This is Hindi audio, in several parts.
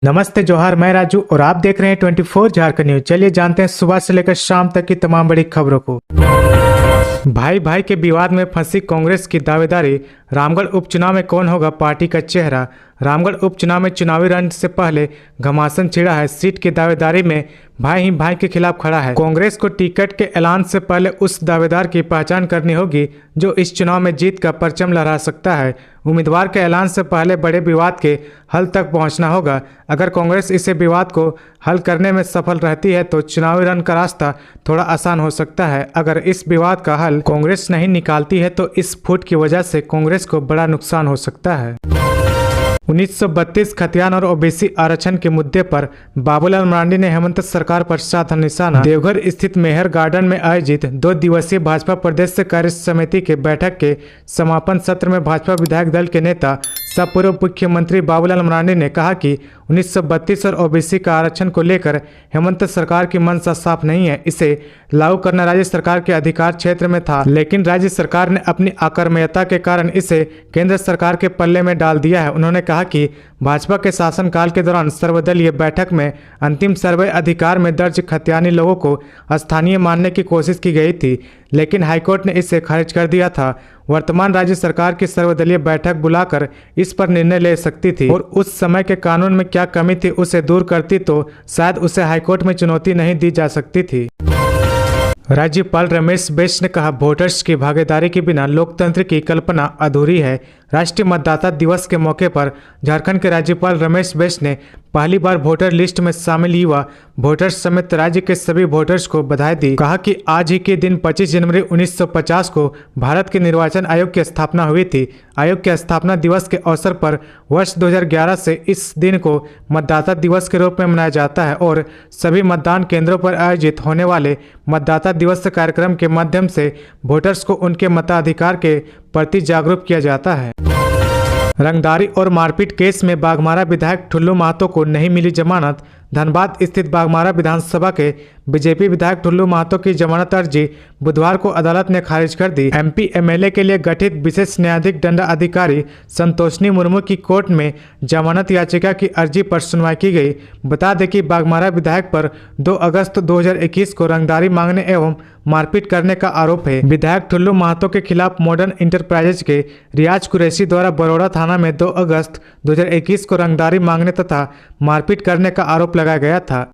नमस्ते जोहार, मैं राजू और आप देख रहे हैं 24 झारखंड न्यूज। चलिए जानते हैं सुबह से लेकर शाम तक की तमाम बड़ी खबरों को। भाई भाई के विवाद में फंसी कांग्रेस की दावेदारी। रामगढ़ उपचुनाव में कौन होगा पार्टी का चेहरा। रामगढ़ उपचुनाव में चुनावी रण से पहले घमासान छिड़ा है। सीट की दावेदारी में भाई ही भाई के खिलाफ खड़ा है। कांग्रेस को टिकट के ऐलान से पहले उस दावेदार की पहचान करनी होगी जो इस चुनाव में जीत का परचम लहरा सकता है। उम्मीदवार के ऐलान से पहले बड़े विवाद के हल तक पहुंचना होगा। अगर कांग्रेस इसे विवाद को हल करने में सफल रहती है तो चुनावी रण का रास्ता थोड़ा आसान हो सकता है। अगर इस विवाद का हल कांग्रेस नहीं निकालती है तो इस फूट की वजह से कांग्रेस को बड़ा नुकसान हो सकता है। 1932 खतियान और ओबीसी आरक्षण के मुद्दे पर बाबूलाल मरांडी ने हेमंत सरकार पर साधा निशाना। देवघर स्थित मेहर गार्डन में आयोजित 2 दिवसीय भाजपा प्रदेश कार्य समिति के बैठक के समापन सत्र में भाजपा विधायक दल के नेता सह पूर्व मुख्यमंत्री बाबूलाल मरांडी ने कहा कि 1932 और ओबीसी का आरक्षण को लेकर हेमंत सरकार की मंशा साफ नहीं है। इसे लागू करना राज्य सरकार के अधिकार क्षेत्र में था, लेकिन राज्य सरकार ने अपनी अकर्मण्यता के कारण इसे केंद्र सरकार के पल्ले में डाल दिया है। उन्होंने कहा कि भाजपा के शासनकाल के दौरान सर्वदलीय बैठक में अंतिम सर्वे अधिकार में दर्ज खतियानी लोगों को स्थानीय मानने की कोशिश की गई थी, लेकिन हाईकोर्ट ने इसे खारिज कर दिया था। वर्तमान राज्य सरकार की सर्वदलीय बैठक बुलाकर इस पर निर्णय ले सकती थी और उस समय के कानून में क्या कमी थी उसे दूर करती तो शायद उसे हाईकोर्ट में चुनौती नहीं दी जा सकती थी। राज्यपाल रमेश बैस ने कहा, वोटर्स की भागीदारी के बिना लोकतंत्र की कल्पना अधूरी है। राष्ट्रीय मतदाता दिवस के मौके पर झारखंड के राज्यपाल रमेश बैस ने पहली बार वोटर लिस्ट में शामिल युवा वोटर्स समेत राज्य के सभी वोटर्स को बधाई दी। कहा कि आज ही के दिन 25 जनवरी 1950 को भारत के निर्वाचन आयोग की स्थापना हुई थी। आयोग के स्थापना दिवस के अवसर पर वर्ष 2011 से इस दिन को मतदाता दिवस के रूप में मनाया जाता है और सभी मतदान केंद्रों पर आयोजित होने वाले मतदाता दिवस कार्यक्रम के माध्यम से वोटर्स को उनके मताधिकार के प्रति जागरूक किया जाता है। रंगदारी और मारपीट केस में बाघमारा विधायक ठुल्लू महतो को नहीं मिली जमानत। धनबाद स्थित बाघमारा विधानसभा के बीजेपी विधायक ठुल्लू महतो की जमानत अर्जी बुधवार को अदालत ने खारिज कर दी। एमपी एमएलए के लिए गठित विशेष न्यायाधीश दंडाधिकारी संतोषनी मुर्मू की कोर्ट में जमानत याचिका की अर्जी पर सुनवाई की गई। बता दें कि बाघमारा विधायक पर 2 अगस्त 2021 को रंगदारी मांगने एवं मारपीट करने का आरोप है। विधायक ठुल्लू महतो के खिलाफ मॉडर्न इंटरप्राइजेज के रियाज कुरैशी द्वारा बड़ौदा थाना में 2 अगस्त 2021 को रंगदारी मांगने तथा मारपीट करने का आरोप लगाया गया था।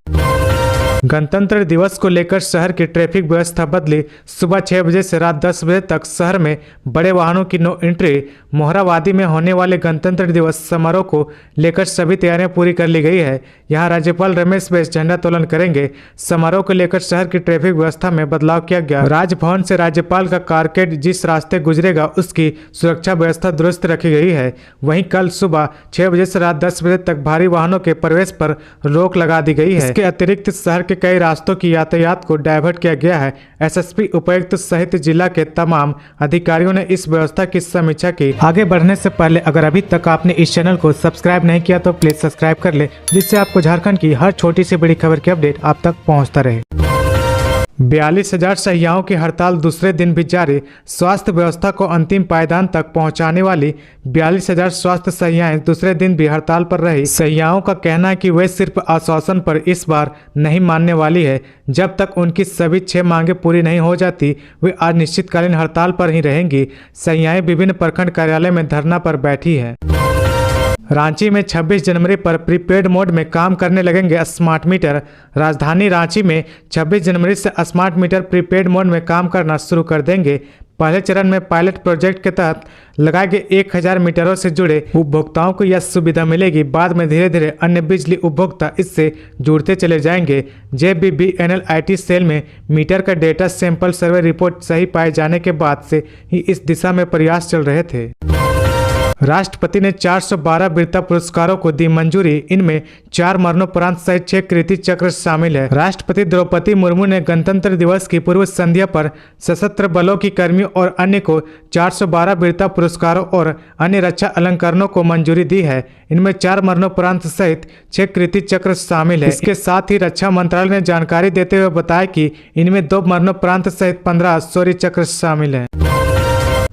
गणतंत्र दिवस को लेकर शहर की ट्रैफिक व्यवस्था बदली। सुबह 6 बजे से रात 10 बजे तक शहर में बड़े वाहनों की नो एंट्री। मोहरावादी में होने वाले गणतंत्र दिवस समारोह को लेकर सभी तैयारियां पूरी कर ली गई है। यहां राज्यपाल रमेश बैस झंडा तोलन करेंगे। समारोह को लेकर शहर की ट्रैफिक व्यवस्था में बदलाव किया गया। राजभवन से राज्यपाल का कारकेड जिस रास्ते गुजरेगा उसकी सुरक्षा व्यवस्था दुरुस्त रखी गई है। वहीं कल सुबह 6 बजे से रात 10 बजे तक भारी वाहनों के प्रवेश पर रोक लगा दी गई है। इसके अतिरिक्त शहर के कई रास्तों की यातायात को डायवर्ट किया गया है। एसएसपी उपायुक्त सहित जिला के तमाम अधिकारियों ने इस व्यवस्था की समीक्षा की। आगे बढ़ने से पहले अगर अभी तक आपने इस चैनल को सब्सक्राइब नहीं किया तो प्लीज सब्सक्राइब कर ले, जिससे आपको झारखंड की हर छोटी से बड़ी खबर की अपडेट आप तक पहुंचता रहे। 42,000 सहियाओं की हड़ताल दूसरे दिन भी जारी। स्वास्थ्य व्यवस्था को अंतिम पायदान तक पहुंचाने वाली 42,000 स्वास्थ्य सहियाएं दूसरे दिन भी हड़ताल पर रही। सहियाओं का कहना है कि वे सिर्फ आश्वासन पर इस बार नहीं मानने वाली है। जब तक उनकी सभी 6 मांगे पूरी नहीं हो जाती वे अनिश्चितकालीन हड़ताल पर ही रहेंगी। सहियाएं विभिन्न प्रखंड कार्यालय में धरना पर बैठी है। रांची में 26 जनवरी पर प्रीपेड मोड में काम करने लगेंगे स्मार्ट मीटर। राजधानी रांची में 26 जनवरी से स्मार्ट मीटर प्रीपेड मोड में काम करना शुरू कर देंगे। पहले चरण में पायलट प्रोजेक्ट के तहत लगाए गए 1000 मीटरों से जुड़े उपभोक्ताओं को यह सुविधा मिलेगी। बाद में धीरे धीरे अन्य बिजली उपभोक्ता इससे जुड़ते चले जाएंगे। JBBNL IT सेल में मीटर का डेटा सैंपल सर्वे रिपोर्ट सही पाए जाने के बाद से ही इस दिशा में प्रयास चल रहे थे। राष्ट्रपति ने 412 वीरता पुरस्कारों को दी मंजूरी। इनमें 4 मरणोपरांत सहित 6 कीर्ति चक्र शामिल है। राष्ट्रपति द्रौपदी मुर्मू ने गणतंत्र दिवस की पूर्व संध्या पर सशस्त्र बलों की कर्मियों और अन्य को 412 वीरता पुरस्कारों और अन्य रक्षा अलंकरणों को मंजूरी दी है। इनमें 4 मरणोपरांत सहित 6 कीर्ति चक्र शामिल है। इसके साथ ही रक्षा मंत्रालय ने जानकारी देते हुए बताया कि इनमें 2 मरणोपरांत सहित 15 शौर्य चक्र शामिल है।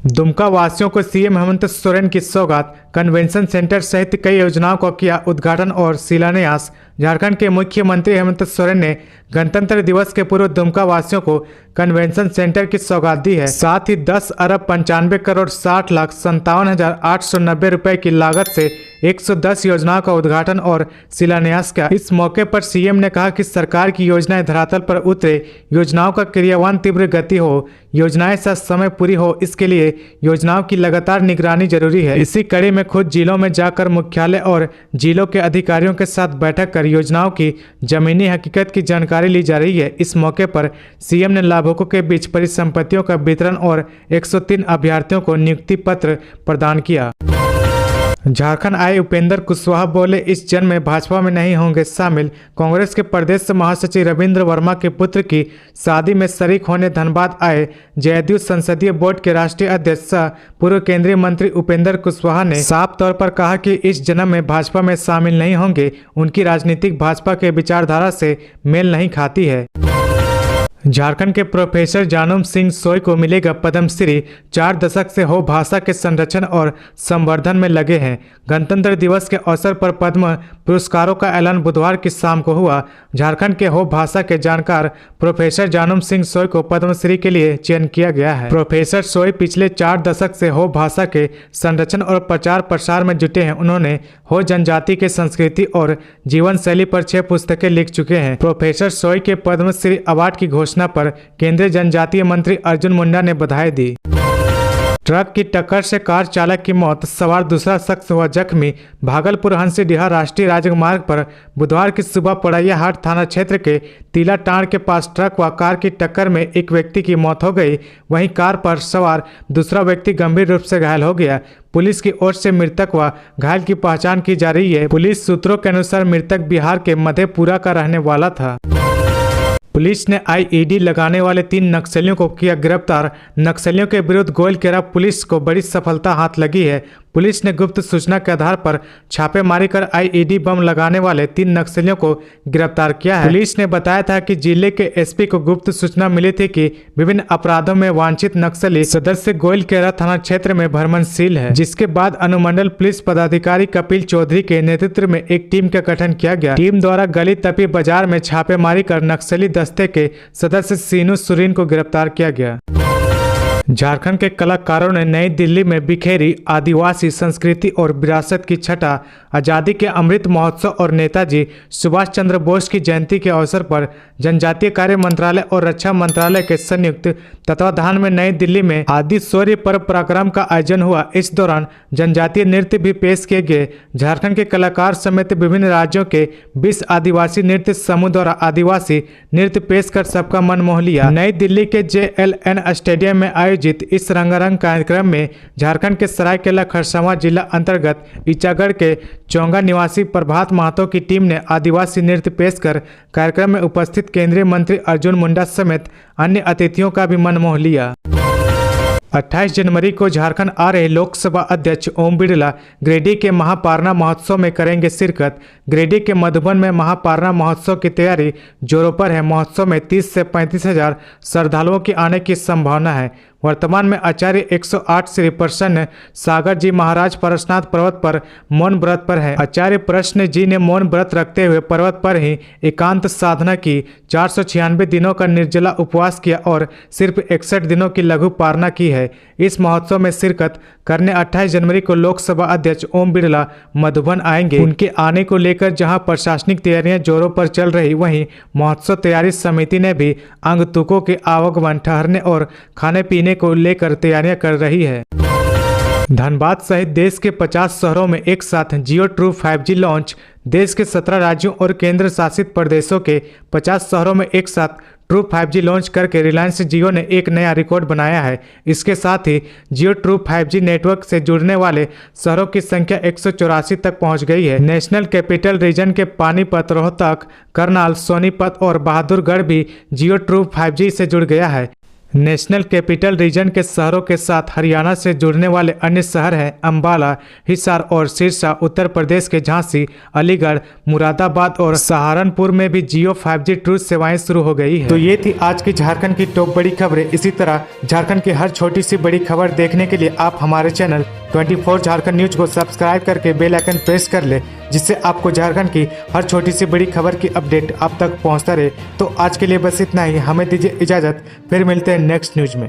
दुमका वासियों को सीएम हेमंत सोरेन की सौगात। कन्वेंशन सेंटर सहित कई योजनाओं को किया उद्घाटन और शिलान्यास। झारखंड के मुख्यमंत्री हेमंत सोरेन ने गणतंत्र दिवस के पूर्व दुमका वासियों को कन्वेंशन सेंटर की सौगात दी है। साथ ही 10 अरब 95 करोड़ 60,57,890 रुपए की लागत से 110 योजनाओं का उद्घाटन और शिलान्यास किया। इस मौके पर सीएम ने कहा कि सरकार की योजनाएं धरातल पर उतरे, योजनाओं का क्रियान्वयन तीव्र गति हो, योजनाएं समय पूरी हो, इसके लिए योजनाओं की लगातार निगरानी जरूरी है। इसी कड़ी में खुद जिलों में जाकर मुख्यालय और जिलों के अधिकारियों के साथ बैठक कर योजनाओं की जमीनी हकीकत की जानकारी ली जा रही है। इस मौके पर सीएम ने लाभुकों के बीच परिसंपत्तियों का वितरण और 103 अभ्यर्थियों को नियुक्ति पत्र प्रदान किया। झारखंड आए उपेंद्र कुशवाहा बोले, इस जन्म में भाजपा में नहीं होंगे शामिल। कांग्रेस के प्रदेश महासचिव रविंद्र वर्मा के पुत्र की शादी में शरीक होने धनबाद आए जदयू संसदीय बोर्ड के राष्ट्रीय अध्यक्ष सह पूर्व केंद्रीय मंत्री उपेंद्र कुशवाहा ने साफ तौर पर कहा कि इस जन्म में भाजपा में शामिल नहीं होंगे। उनकी राजनीतिक भाजपा के विचारधारा से मेल नहीं खाती है। झारखंड के प्रोफेसर जानूम सिंह सोय को मिलेगा पद्मश्री। 4 दशक से हो भाषा के संरक्षण और संवर्धन में लगे हैं। गणतंत्र दिवस के अवसर पर पद्म पुरस्कारों का ऐलान बुधवार की शाम को हुआ। झारखंड के हो भाषा के जानकार प्रोफेसर जानूम सिंह सोय को पद्मश्री के लिए चयन किया गया है। प्रोफेसर सोय पिछले 4 दशक से हो भाषा के संरक्षण और प्रचार प्रसार में जुटे हैं। उन्होंने हो जनजाति के संस्कृति और जीवन शैली पर 6 पुस्तकें लिख चुके हैं। प्रोफेसर सोय के पद्मश्री अवार्ड की घोषणा पर केंद्रीय जनजातीय मंत्री अर्जुन मुंडा ने बधाई दी। ट्रक की टक्कर से कार चालक की मौत, सवार दूसरा शख्स हुआ जख्मी। भागलपुर हंसीडीहा राष्ट्रीय राजमार्ग पर बुधवार की सुबह पड़ैया हाट थाना क्षेत्र के तीला टांड़ के पास ट्रक व कार की टक्कर में एक व्यक्ति की मौत हो गई। वहीं कार पर सवार दूसरा व्यक्ति गंभीर रूप से घायल हो गया। पुलिस की ओर से मृतक व घायल की पहचान की जा रही है। पुलिस सूत्रों के अनुसार मृतक बिहार के मधेपुरा का रहने वाला था। पुलिस ने आईईडी लगाने वाले 3 नक्सलियों को किया गिरफ्तार। नक्सलियों के विरुद्ध गोइलकेरा पुलिस को बड़ी सफलता हाथ लगी है। पुलिस ने गुप्त सूचना के आधार पर छापेमारी कर आईईडी बम लगाने वाले 3 नक्सलियों को गिरफ्तार किया है। पुलिस ने बताया था कि जिले के एसपी को गुप्त सूचना मिली थी कि विभिन्न अपराधों में वांछित नक्सली सदस्य गोइलकेरा थाना क्षेत्र में भ्रमणशील है, जिसके बाद अनुमंडल पुलिस पदाधिकारी कपिल चौधरी के नेतृत्व में एक टीम का गठन किया गया। टीम द्वारा गली तपी बाजार में छापेमारी कर नक्सली दस्ते के सदस्य सीनू सुरीन को गिरफ्तार किया गया। झारखंड के कलाकारों ने नई दिल्ली में बिखेरी आदिवासी संस्कृति और विरासत की छटा। आज़ादी के अमृत महोत्सव और नेताजी सुभाष चंद्र बोस की जयंती के अवसर पर जनजातीय कार्य मंत्रालय और रक्षा मंत्रालय के संयुक्त तत्वाधान में नई दिल्ली में आदि शौर्य पर्व कार्यक्रम का आयोजन हुआ। इस दौरान जनजातीय नृत्य भी पेश किए गए। झारखंड के कलाकार समेत विभिन्न राज्यों के 20 आदिवासी नृत्य समूह द्वारा आदिवासी नृत्य पेश कर सबका मन मोह लिया। नई दिल्ली के JLN स्टेडियम में आयोजित इस रंगारंग कार्यक्रम में झारखंड के सरायकेला खरसावां जिला अंतर्गत ईचागढ़ के चोंगा निवासी प्रभात महतो की टीम ने आदिवासी नृत्य पेश कर कार्यक्रम में उपस्थित केंद्रीय मंत्री अर्जुन मुंडा समेत अन्य अतिथियों का भी मन मोह लिया। 28 जनवरी को झारखंड आ रहे लोकसभा अध्यक्ष ओम बिरला गिरिडीह के महापारना महोत्सव में करेंगे शिरकत। गिरिडीह के मधुबन में महापारना महोत्सव की तैयारी जोरों पर है। महोत्सव में 30 से 35 हजार श्रद्धालुओं की आने की संभावना है। वर्तमान में आचार्य 108 श्री प्रसन्न सागर जी महाराज परशनाथ पर्वत पर मौन व्रत पर है। आचार्य प्रसन्न जी ने मौन व्रत रखते हुए पर्वत पर ही एकांत साधना की, 496 दिनों का निर्जला उपवास किया और सिर्फ 61 दिनों की लघु पारना की है। इस महोत्सव में शिरकत करने 28 जनवरी को लोकसभा अध्यक्ष ओम बिरला मधुबन आएंगे। उनके आने को लेकर जहां प्रशासनिक तैयारियां जोरों पर चल रही, वहीं महोत्सव तैयारी समिति ने भी आगंतुकों के आवागमन, ठहरने और खाने पीने को लेकर तैयारियां कर रही है। धनबाद सहित देश के 50 शहरों में एक साथ जियो ट्रू 5G लॉन्च। देश के 17 राज्यों और केंद्र शासित प्रदेशों के 50 शहरों में एक साथ ट्रू 5G लॉन्च करके रिलायंस जियो ने एक नया रिकॉर्ड बनाया है। इसके साथ ही जियो ट्रू 5G नेटवर्क से जुड़ने वाले शहरों की संख्या 184 तक पहुंच गई है। नेशनल कैपिटल रीजन के पानीपत, रोहतक, करनाल, सोनीपत और बहादुरगढ़ भी जियो ट्रू 5G से जुड़ गया है। नेशनल कैपिटल रीजन के शहरों के साथ हरियाणा से जुड़ने वाले अन्य शहर हैं अंबाला, हिसार और सिरसा। उत्तर प्रदेश के झांसी, अलीगढ़, मुरादाबाद और सहारनपुर में भी जियो 5G ट्रू सेवाएं शुरू हो गई है। तो ये थी आज की झारखंड की टॉप बड़ी खबरें। इसी तरह झारखंड की हर छोटी सी बड़ी खबर देखने के लिए आप हमारे चैनल 24 झारखंड न्यूज को सब्सक्राइब करके बेल आइकन प्रेस कर ले, जिससे आपको झारखंड की हर छोटी सी बड़ी खबर की अपडेट आप तक पहुंचता रहे। तो आज के लिए बस इतना ही, हमें दीजिए इजाजत, फिर मिलते हैं नेक्स्ट न्यूज में।